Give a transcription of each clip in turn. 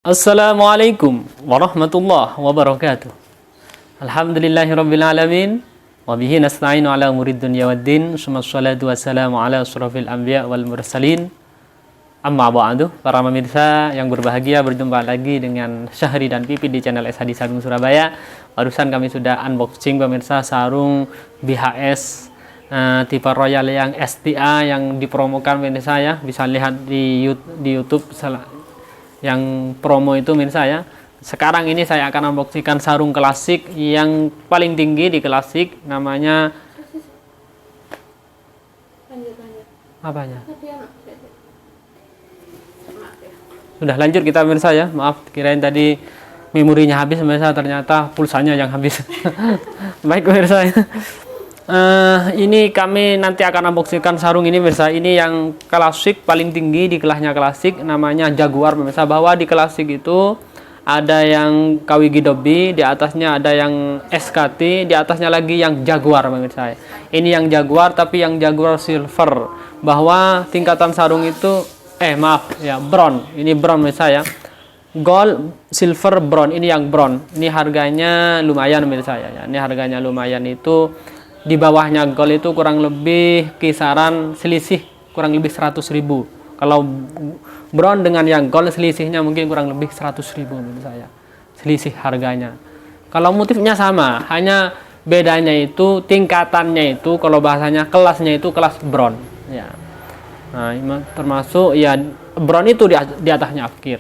Assalamualaikum warahmatullahi wabarakatuh. Alhamdulillahirabbil alamin wa bihi nasta'inu ala umurid dunya waddin. Wassalatu wassalamu ala asyrafil anbiya wal mursalin. Amma ba'du. Para pemirsa yang berbahagia, berjumpa lagi dengan Syahri dan Pipi di channel SHD Sarung Surabaya. Barusan kami sudah unboxing pemirsa sarung BHS tipe Royal yang STA yang dipromokan pemirsa ya. Bisa lihat di YouTube yang promo itu pemirsa ya. Sekarang ini saya akan unboxingkan sarung klasik yang paling tinggi di klasik, namanya apanya? Sudah lanjut kita pemirsa ya. Maaf, kirain tadi memorinya habis pemirsa, ternyata pulsanya yang habis. Baik pemirsa ya. Ini kami nanti akan unboxingkan sarung ini pemirsa. Ini yang klasik paling tinggi di kelasnya klasik, namanya Jaguar pemirsa. Bahwa di klasik itu ada yang KWG Dobby, di atasnya ada yang SKT, di atasnya lagi yang Jaguar pemirsa. Ini yang Jaguar tapi yang Jaguar silver. Bahwa tingkatan sarung itu maaf ya, bronze. Ini bronze pemirsa ya. Gold, silver, bronze. Ini yang bronze. Ini harganya lumayan pemirsa ya. Ini harganya lumayan, itu di bawahnya gold itu kurang lebih kisaran selisih kurang lebih 100.000. Kalau bronze dengan yang gold selisihnya mungkin kurang lebih 100.000 menurut saya. Selisih harganya. Kalau motifnya sama, hanya bedanya itu tingkatannya itu, kalau bahasanya kelasnya itu kelas bronze ya. Nah, termasuk ya bronze itu di atasnya afkir.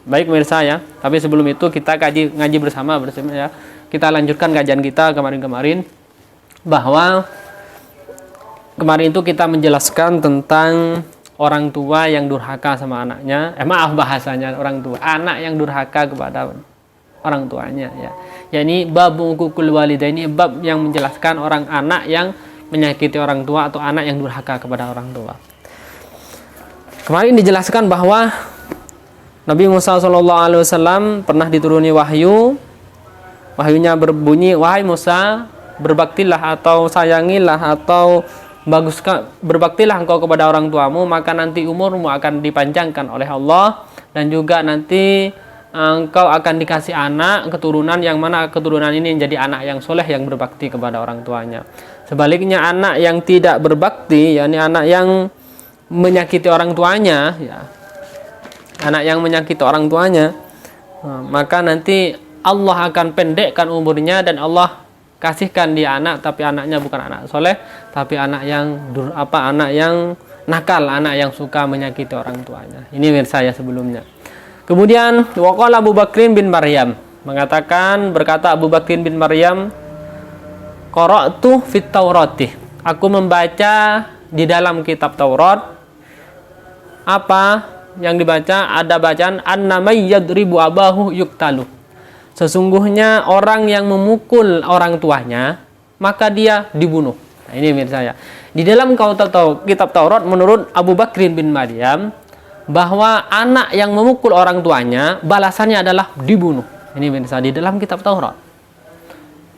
Baik pemirsa ya. Tapi sebelum itu kita ngaji bersama ya. Kita lanjutkan kajian kita kemarin-kemarin, bahwa kemarin itu kita menjelaskan tentang orang tua yang durhaka sama anaknya. Bahasanya orang tua, anak yang durhaka kepada orang tuanya ya. Yani bab uququl walidaini, bab yang menjelaskan orang anak yang menyakiti orang tua atau anak yang durhaka kepada orang tua. Kemarin dijelaskan bahwa Nabi Musa SAW pernah dituruni wahyu. Wahyunya berbunyi, "Wahai Musa, berbaktilah atau sayangilah atau berbaktilah engkau kepada orang tuamu, maka nanti umurmu akan dipanjangkan oleh Allah, dan juga nanti engkau akan dikasih anak keturunan yang mana keturunan ini menjadi anak yang soleh yang berbakti kepada orang tuanya. Sebaliknya anak yang tidak berbakti, yakni anak yang menyakiti orang tuanya ya, anak yang menyakiti orang tuanya, maka nanti Allah akan pendekkan umurnya dan Allah kasihkan dia anak, tapi anaknya bukan anak soleh, tapi anak yang anak yang nakal, anak yang suka menyakiti orang tuanya." Ini pemirsa ya sebelumnya. Kemudian waqala Abu Bakrin bin Maryam berkata Abu Bakrin bin Maryam, "Qara'tu fit Taurati." Aku membaca di dalam kitab Taurat. Apa yang dibaca? Ada bacaan annamay yadribu abahu yuktalu. Sesungguhnya orang yang memukul orang tuanya, maka dia dibunuh. Nah, ini pemirsa ya. Di dalam kitab Taurat menurut Abu Bakrin bin Maryam, bahwa anak yang memukul orang tuanya balasannya adalah dibunuh. Ini pemirsa di dalam kitab Taurat.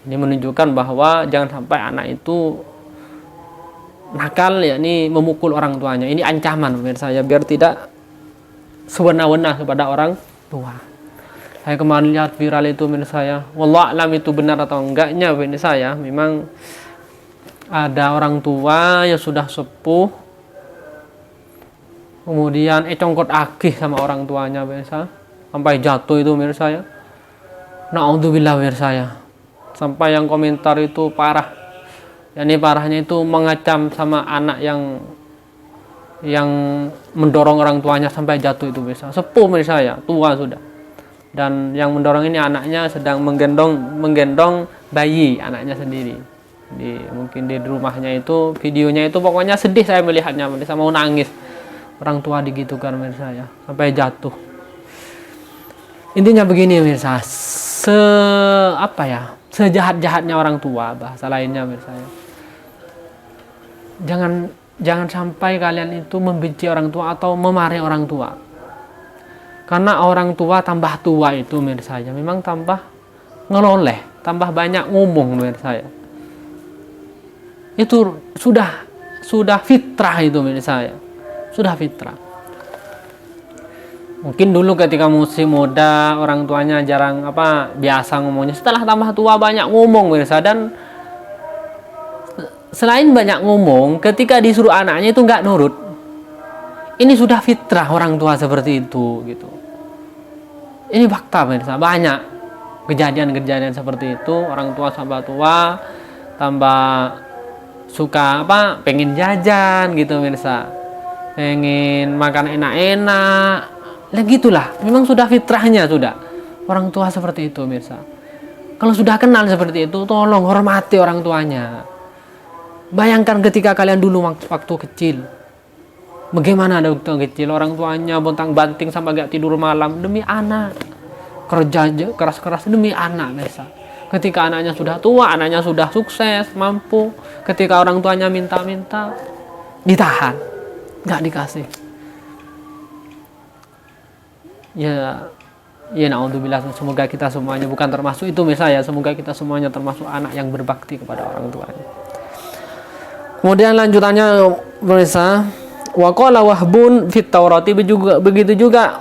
Ini menunjukkan bahwa jangan sampai anak itu nakal, yakni memukul orang tuanya. Ini ancaman pemirsa ya, biar tidak sewenang-wenang kepada orang tua. Saya kemarin lihat viral itu pemirsa ya. Wallah alam itu benar atau enggaknya pemirsa ya. Memang ada orang tua yang sudah sepuh, kemudian congkot akih sama orang tuanya pemirsa, sampai jatuh itu pemirsa ya. Na'udzubillah pemirsa ya. Sampai yang komentar itu parah. Yani parahnya itu mengacam sama anak yang mendorong orang tuanya sampai jatuh itu pemirsa. Sepuh pemirsa ya, tua sudah. Dan yang mendorong ini anaknya sedang menggendong bayi anaknya sendiri. Mungkin di rumahnya itu, videonya itu pokoknya sedih saya melihatnya, pemirsa, mau nangis. Orang tua digitukan pemirsa ya, sampai jatuh. Intinya begini pemirsa, sejahat-jahatnya orang tua, bahasa lainnya pemirsa ya. Jangan sampai kalian itu membenci orang tua atau memarahi orang tua. Karena orang tua tambah tua itu pemirsa ya, memang tambah ngeloleh, tambah banyak ngomong pemirsa ya. Itu sudah fitrah itu pemirsa ya. Sudah fitrah. Mungkin dulu ketika masih muda orang tuanya jarang biasa ngomongnya. Setelah tambah tua banyak ngomong pemirsa, dan selain banyak ngomong, ketika disuruh anaknya itu nggak nurut. Ini sudah fitrah orang tua seperti itu gitu. Ini fakta pemirsa, banyak kejadian-kejadian seperti itu. Orang tua tambah tua, tambah suka pengen jajan gitu pemirsa, pengen makan enak-enak. Nah gitulah, memang sudah fitrahnya sudah orang tua seperti itu pemirsa. Kalau sudah kenal seperti itu, tolong hormati orang tuanya. Bayangkan ketika kalian dulu waktu kecil, bagaimana ada waktu kecil orang tuanya bontang-banting sampai gak tidur malam demi anak, kerja keras-keras demi anak pemirsa. Ketika anaknya sudah tua, anaknya sudah sukses, mampu, ketika orang tuanya minta-minta, ditahan, gak dikasih. Ya naudzubillah, semoga kita semuanya bukan termasuk itu misalnya, semoga kita semuanya termasuk anak yang berbakti kepada orang tuanya. Kemudian lanjutannya pemirsa, wa qala Wahbun fit Taurati, begitu juga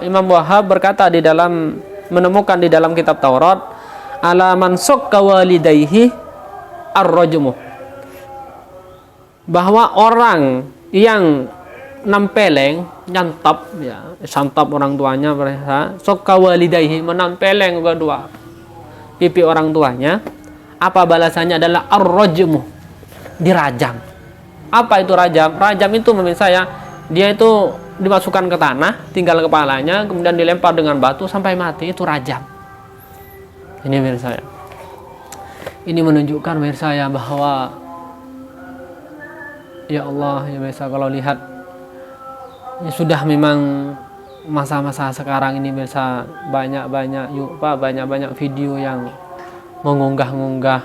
Imam Wahab berkata di dalam, menemukan di dalam kitab Taurat, ala man sokka walidayhi ar-rajmu, bahwa orang yang nampeleng, nyantap santap orang tuanya, sokka walidayhi, menampeleng kedua pipi orang tuanya, apa balasannya adalah ar-rajmu, dirajam. Apa itu rajam? Rajam itu menurut saya, dia itu dimasukkan ke tanah, tinggal kepalanya, kemudian dilempar dengan batu sampai mati, itu rajam. Ini menurut saya, ini menunjukkan menurut saya bahwa ya Allah ya pemirsa, kalau lihat ya sudah memang masa-masa sekarang ini pemirsa, banyak video yang mengunggah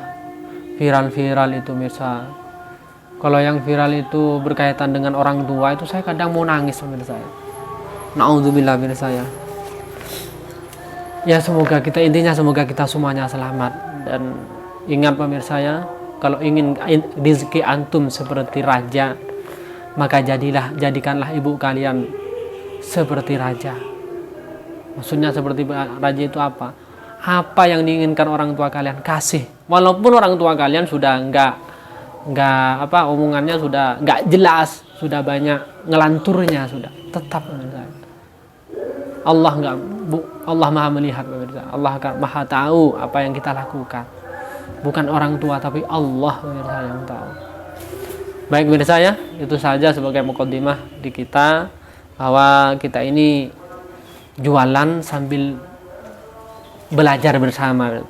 viral itu pemirsa. Kalau yang viral itu berkaitan dengan orang tua, itu saya kadang mau nangis pemirsa. Naudzubillah pemirsa ya. Ya semoga kita semuanya selamat, dan ingat pemirsa ya, kalau ingin rezeki antum seperti raja, maka jadikanlah ibu kalian seperti raja. Maksudnya seperti raja itu apa? Apa yang diinginkan orang tua kalian kasih, walaupun orang tua kalian sudah enggak omongannya sudah enggak jelas, sudah banyak ngelanturnya, sudah tetap pemirsa. Allah maha melihat pemirsa. Allah akan maha tahu apa yang kita lakukan. Bukan orang tua tapi Allah pemirsa yang tahu. Baik pemirsa ya, itu saja sebagai mukaddimah di kita, bahwa kita ini jualan sambil belajar bersama,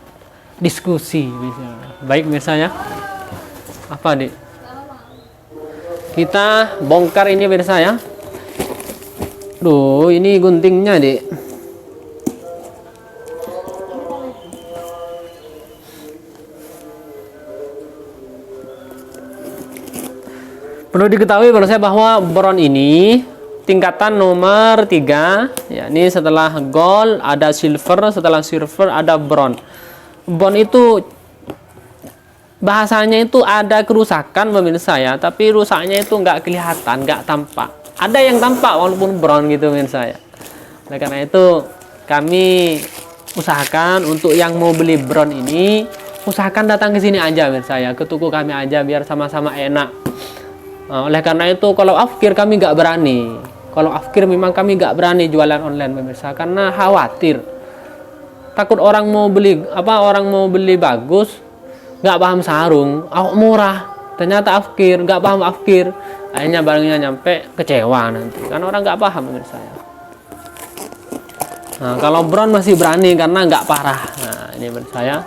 diskusi bisa. Baik pemirsa ya. Apa Dik? Kita bongkar ini pemirsa ya. Duh, ini guntingnya Dik. Perlu diketahui bahwa bron ini tingkatan nomor 3, yakni setelah gold ada silver, setelah silver ada bron. Bron itu bahasanya itu ada kerusakan pemirsa ya, tapi rusaknya itu nggak kelihatan, nggak tampak. Ada yang tampak walaupun bron gitu pemirsa ya. Oleh karena itu kami usahakan untuk yang mau beli bron ini, usahakan datang ke sini aja pemirsa ya, ke toko kami aja biar sama-sama enak. Oleh karena itu kalau afkir kami nggak berani. Kalau afkir memang kami nggak berani jualan online pemirsa, karena khawatir takut orang mau beli bagus, nggak paham sarung, murah, ternyata afkir, nggak paham afkir, akhirnya barangnya nyampe kecewa nanti, karena orang nggak paham pemirsa ya. Nah, kalau bron masih berani karena nggak parah. Nah, ini pemirsa ya,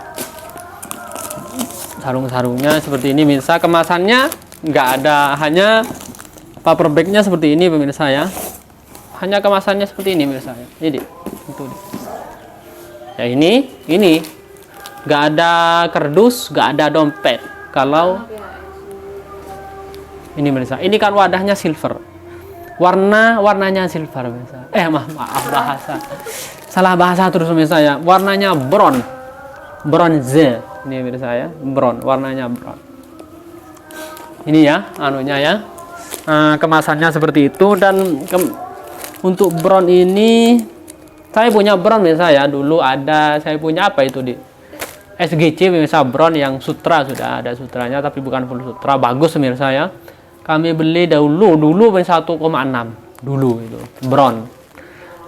sarung-sarungnya seperti ini pemirsa, kemasannya nggak ada, hanya paper bagnya seperti ini pemirsa ya, hanya kemasannya seperti ini pemirsa ya. Ini itu ya, ini nggak ada kardus, nggak ada dompet. Kalau ini pemirsa, ini kan wadahnya silver, warnanya silver pemirsa. Maaf salah bahasa terus pemirsa ya, warnanya bronze ini pemirsa ya, warnanya bron. Ini ya anunya ya, kemasannya seperti itu, dan Untuk brown ini saya punya brown pemirsa ya, dulu ada saya punya apa itu di SGC pemirsa, brown yang sutra, sudah ada sutranya tapi bukan full sutra, bagus pemirsa ya. Kami beli dulu pemirsa 1,6 dulu itu brown.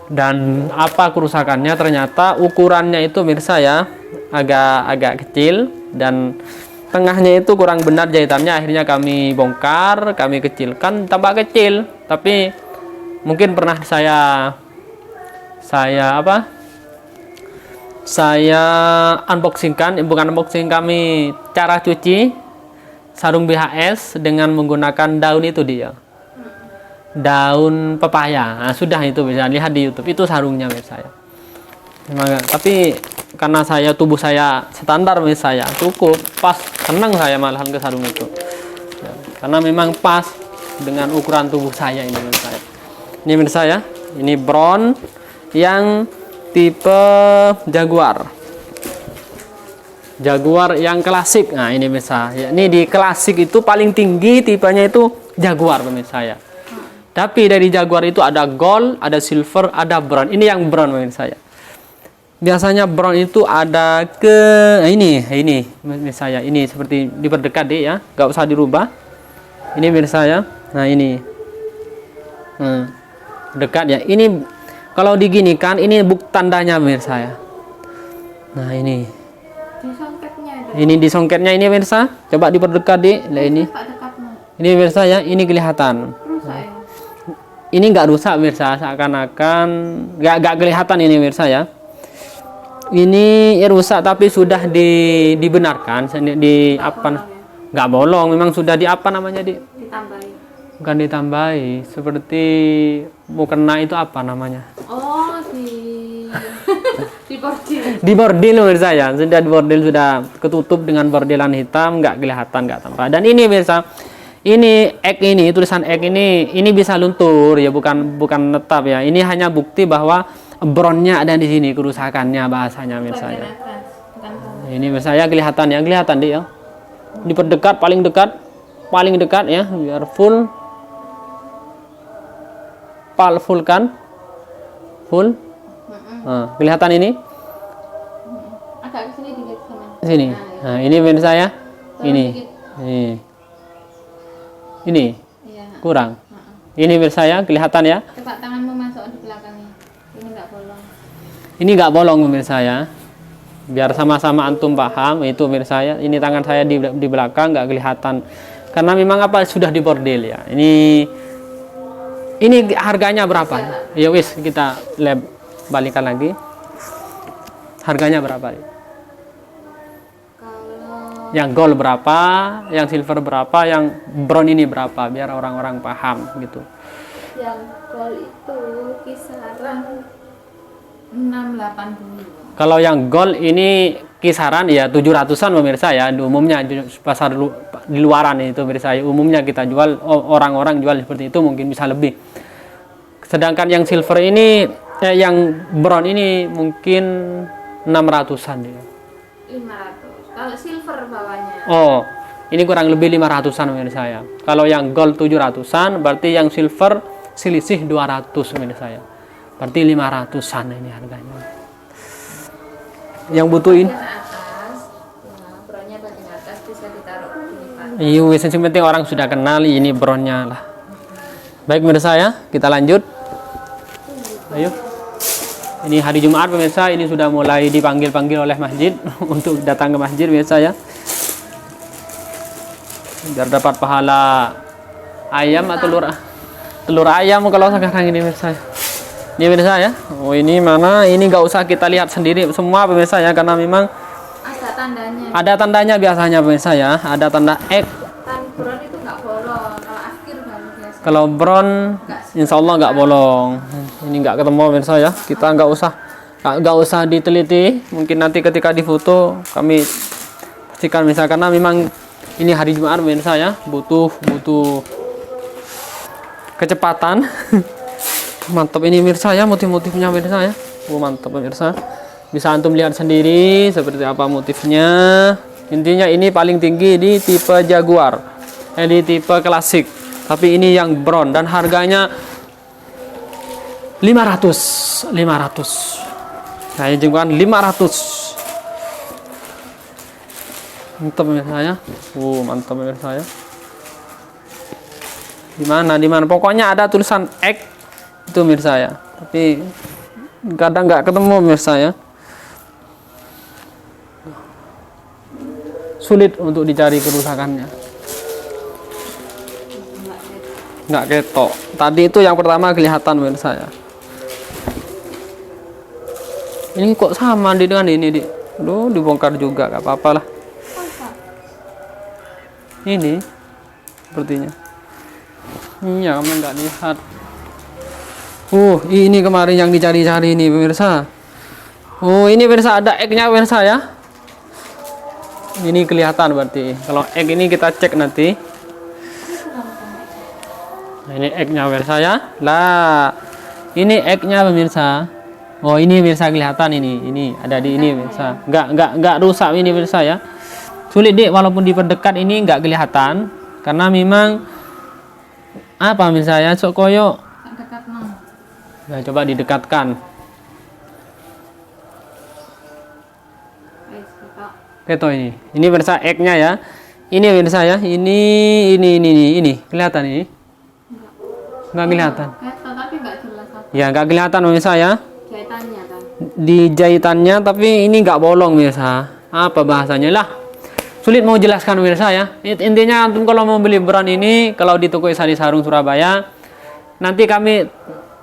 Dan apa kerusakannya, ternyata ukurannya itu pemirsa ya agak kecil dan tengahnya itu kurang benar jahitannya. Akhirnya kami bongkar, kami kecilkan, tambah kecil. Tapi mungkin pernah saya unboxingkan, bukan unboxing, kami cara cuci sarung BHS dengan menggunakan daun itu dia, daun pepaya. Nah, sudah itu bisa lihat di YouTube, itu sarungnya pemirsa ya. Tapi karena tubuh saya standar pemirsa ya, cukup pas, senang saya malahan ke sarung itu ya, karena memang pas dengan ukuran tubuh saya ini pemirsa ya. Ini pemirsa ya, ini brown yang tipe Jaguar yang klasik. Nah ini pemirsa ya, ini di klasik itu paling tinggi tipenya itu Jaguar pemirsa ya. Tapi dari Jaguar itu ada gold, ada silver, ada brown. Ini yang brown pemirsa ya. Biasanya brown itu ada ini pemirsa ya, ini seperti diperdekat deh ya, nggak usah dirubah. Ini pemirsa ya. Nah ini dekat ya. Ini kalau diginikan ini tandanya pemirsa ya. Nah ini di songketnya ini pemirsa, coba diperdekat deh. Nah ini pemirsa ya, ini kelihatan. Ini nggak rusak pemirsa, seakan-akan nggak kelihatan ini pemirsa ya. Ini rusak tapi sudah dibenarkan, nggak bolong, memang sudah ditambahi. Bukan ditambahi, seperti mukena itu apa namanya? Oh, di bordil pemirsa ya, sudah di bordil, sudah ketutup dengan bordilan hitam, nggak kelihatan, nggak tampak. Dan ini pemirsa, ini tulisan X ini bisa luntur ya, bukan tetap ya. Ini hanya bukti bahwa brownnya ada di sini, kerusakannya bahasanya pemirsa ya. Ini pemirsa ya, kelihatan deh ya. Diperdekat, paling dekat ya, biar full kan, full. Nah, kelihatan ini. Agak kesini dikit sini. Nah, ini pemirsa ya. Ini kurang. Ini pemirsa ya, kelihatan ya. Coba tanganmu masuk di belakangnya. Ini nggak bolong pemirsa ya. Biar sama-sama antum paham, itu pemirsa ya. Ini tangan saya di belakang nggak kelihatan. Karena memang sudah di bordil ya. Ini harganya berapa? Ya wis, kita balikan lagi. Harganya berapa? Yang gold berapa, yang silver berapa, yang brown ini berapa, biar orang-orang paham gitu. Yang gold itu kisaran 680. Kalau yang gold ini kisaran ya 700-an pemirsa ya, di umumnya pasar di luaran itu pemirsa ya, umumnya kita jual, orang-orang jual seperti itu, mungkin bisa lebih. Sedangkan yang silver ini yang brown ini mungkin 600-an ya. 500. Kalau silver bawahnya. Oh, ini kurang lebih 500-an pemirsa ya. Kalau yang gold 700-an, berarti yang silver selisih 200 pemirsa ya. Berarti 500-an ini harganya. Yang butuhin brownnya bagian atas bisa ditaruh di depan. Iya, yang penting orang sudah kenal ini brownnya lah. Baik pemirsa ya, kita lanjut. Ayo. Ini hari Jumat pemirsa, ini sudah mulai dipanggil-panggil oleh masjid untuk datang ke masjid pemirsa ya. Biar dapat pahala ayam atau telur ayam kalau sekarang ini pemirsa. Ini pemirsa ya. Oh ini mana? Ini nggak usah kita lihat sendiri semua pemirsa ya, karena memang ada tandanya. Ada tandanya biasanya pemirsa ya. Ada tanda X. Brown itu nggak bolong. Kalau akhir baru biasa. Kalau brown, insya Allah nggak bolong. Ini nggak ketemu pemirsa ya. Kita nggak usah diteliti. Mungkin nanti ketika difoto kami pastikan pemirsa, karena memang ini hari Jumat pemirsa ya. Butuh kecepatan. Mantap ini pemirsa ya, motif-motifnya pemirsa ya. Mantap pemirsa. Bisa antum lihat sendiri seperti apa motifnya. Intinya ini paling tinggi di tipe Jaguar, di tipe klasik. Tapi ini yang brown dan harganya 500. Saya jenggokan 500. Mantap pemirsa ya. Mantap pemirsa ya. Di mana? Pokoknya ada tulisan X itu pemirsa ya. Tapi kadang nggak ketemu pemirsa ya. Sulit untuk dicari kerusakannya. Nggak ketok. Tadi itu yang pertama kelihatan pemirsa ya. Ini kok sama dengan ini, Dik? Duh, dibongkar juga, gak apa-apa lah. Ini sepertinya. Iya, kamu nggak lihat. Ini kemarin yang dicari-cari ini pemirsa. Ini pemirsa ada X-nya pemirsa ya. Ini kelihatan berarti. Kalau X ini kita cek nanti. Nah, ini X-nya pemirsa ya. Lah, ini X-nya pemirsa. Ini pemirsa kelihatan ini ada di ini pemirsa. Nggak rusak ini pemirsa ya. Sulit Dik, walaupun diperdekat ini nggak kelihatan karena memang apa pemirsa ya, sok koyo. Nah, coba didekatkan. Keto ini pemirsa X-nya ya. Ini pemirsa ya. Ini kelihatan ini. Nggak kelihatan. Tapi nggak jelas apa. Ya nggak kelihatan pemirsa ya. Jahitannya kan. Di jahitannya tapi ini nggak bolong pemirsa. Apa bahasanya lah? Sulit mau jelaskan pemirsa ya. Intinya antum kalau mau beli brand ini kalau di toko Sari Sarung Surabaya, nanti kami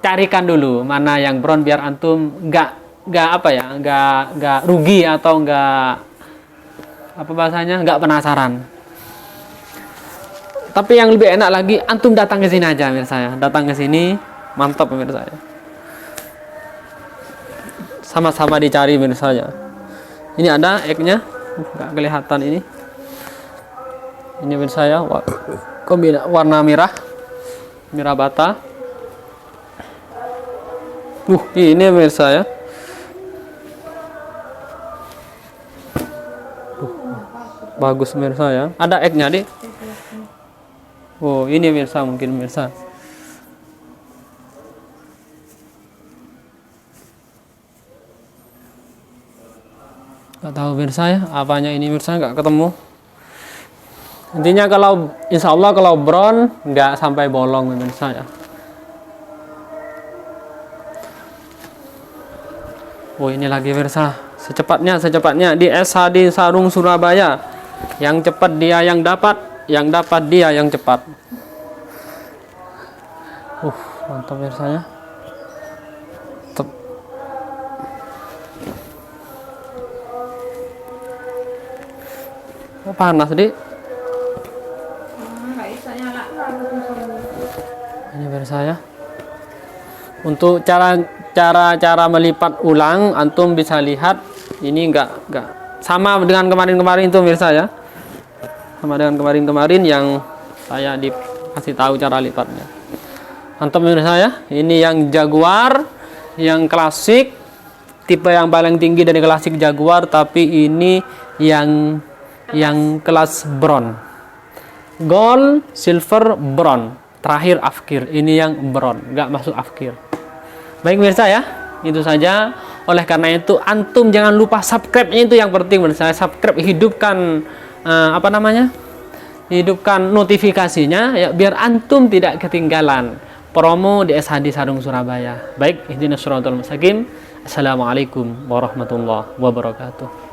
carikan dulu mana yang brand biar antum nggak rugi atau nggak apa bahasanya, nggak penasaran. Tapi yang lebih enak lagi antum datang ke sini aja pemirsa ya. Datang ke sini, mantap pemirsa ya. Sama-sama dicari pemirsa ya. Ini ada X-nya, nggak kelihatan ini. Ini pemirsa ya, warna merah bata. Ini pemirsa ya. Bagus pemirsa ya. Ada X-nya Dik. Ini pemirsa, mungkin pemirsa. Nggak tahu pemirsa ya, apanya ini pemirsa, nggak ketemu. Intinya kalau insya Allah kalau bron nggak sampai bolong pemirsa ya. Ini lagi pemirsa. Secepatnya di SHD Sarung Surabaya. Yang cepat dia yang dapat dia yang cepat. Mantap pemirsa ya. Panas Dik. Ini pemirsa ya. Untuk cara melipat ulang antum bisa lihat ini enggak sama dengan kemarin itu pemirsa ya. Sama dengan kemarin yang saya dikasih tahu cara lipatnya. Mantap pemirsa ya. Ini yang Jaguar, yang klasik, tipe yang paling tinggi dari klasik Jaguar, tapi ini yang kelas bron. Gold, silver, bron. Terakhir afkir. Ini yang bron, nggak masuk afkir. Baik pemirsa ya, itu saja. Oleh karena itu antum jangan lupa subscribe-nya, itu yang penting pemirsa. Subscribe, hidupkan hidupkan notifikasinya ya, biar antum tidak ketinggalan promo di SHD Sarung Surabaya. Baik, ihdinas shiratal mustaqim. Assalamualaikum warahmatullahi wabarakatuh.